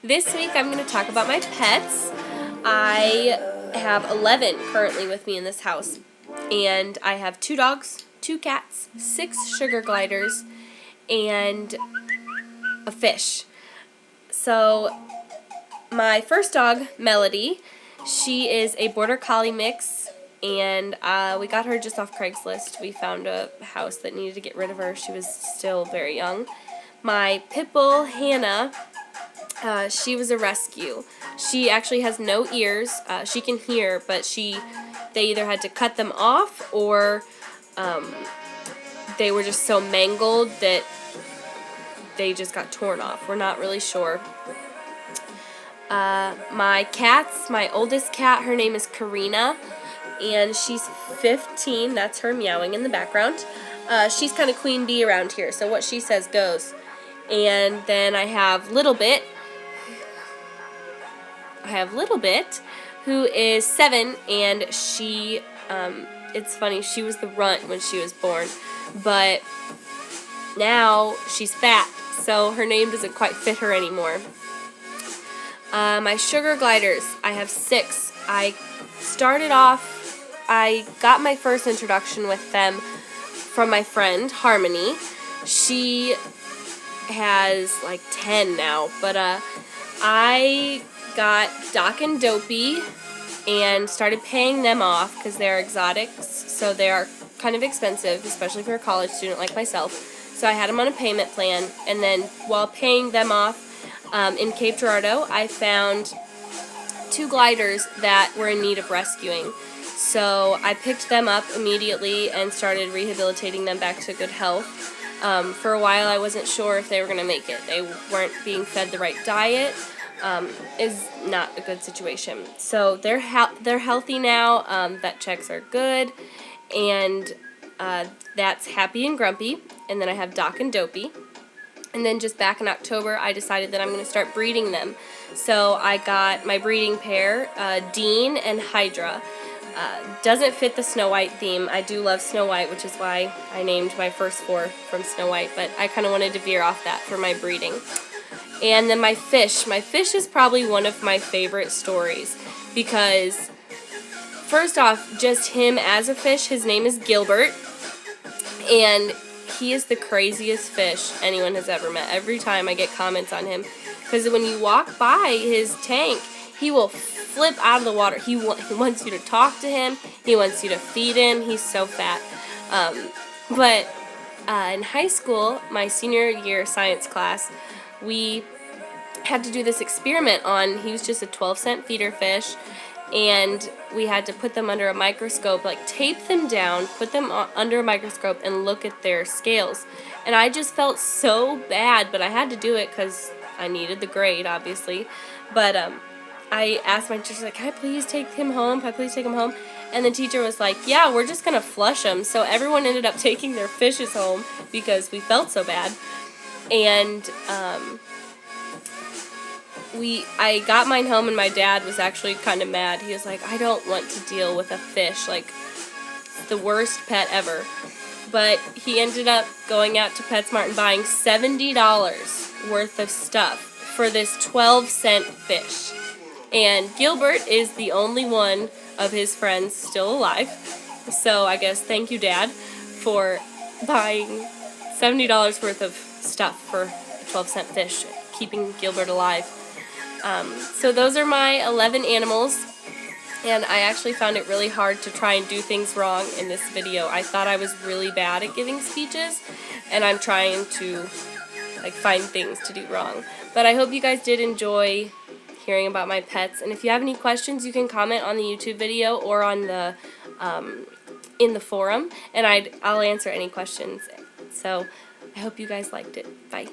This week I'm going to talk about my pets. I have 11 currently with me in this house, and I have 2 dogs, 2 cats, 6 sugar gliders, and a fish. So my first dog, Melody, she is a Border Collie mix, and we got her just off Craigslist. We found a house that needed to get rid of her. She was still very young. My pit bull, Hannah, she was a rescue. She actually has no ears. She can hear, but they either had to cut them off or they were just so mangled that they just got torn off. We're not really sure. My cats, my oldest cat, her name is Karina, and she's 15. That's her meowing in the background. She's kind of queen bee around here, so what she says goes. And then I have Little Bit, who is 7, and she, it's funny, she was the runt when she was born, but now she's fat, so her name doesn't quite fit her anymore. My sugar gliders, I have 6. I got my first introduction with them from my friend, Harmony. She has like 10 now, but I got Doc and Dopey and started paying them off because they're exotics, so they are kind of expensive, especially for a college student like myself. So I had them on a payment plan, and then while paying them off in Cape Girardeau, I found 2 gliders that were in need of rescuing. So I picked them up immediately and started rehabilitating them back to good health. For a while I wasn't sure if they were going to make it. They weren't being fed the right diet. Is not a good situation. So they're healthy now. Vet checks are good, and that's Happy and Grumpy. And then I have Doc and Dopey. And then just back in October, I decided that I'm going to start breeding them. So I got my breeding pair, Dean and Hydra. Doesn't fit the Snow White theme. I do love Snow White, which is why I named my first 4 from Snow White, but I kind of wanted to veer off that for my breeding. And then my fish. My fish is probably one of my favorite stories because, first off, just him as a fish, his name is Gilbert, and he is the craziest fish anyone has ever met. Every time I get comments on him, because when you walk by his tank, he will flip out of the water. He wants you to talk to him. He wants you to feed him. He's so fat. But in high school, my senior year science class, we had to do this experiment on, he was just a 12-cent feeder fish, and we had to put them under a microscope, like tape them down, put them under a microscope, and look at their scales. And I just felt so bad, but I had to do it because I needed the grade, obviously. But I asked my teacher, like, can I please take him home? Can I please take him home? And the teacher was like, yeah, we're just going to flush them. So everyone ended up taking their fishes home because we felt so bad. And I got mine home, and my dad was actually kind of mad. He was like, I don't want to deal with a fish, like the worst pet ever. But he ended up going out to PetSmart and buying $70 worth of stuff for this 12-cent fish. And Gilbert is the only one of his friends still alive. So I guess thank you, Dad, for buying $70 worth of stuff for a 12-cent fish, keeping Gilbert alive. So those are my 11 animals, and I actually found it really hard to try and do things wrong in this video. I thought I was really bad at giving speeches, and I'm trying to find things to do wrong. But I hope you guys did enjoy hearing about my pets, and if you have any questions, you can comment on the YouTube video or on the in the forum, and I'll answer any questions. So I hope you guys liked it. Bye.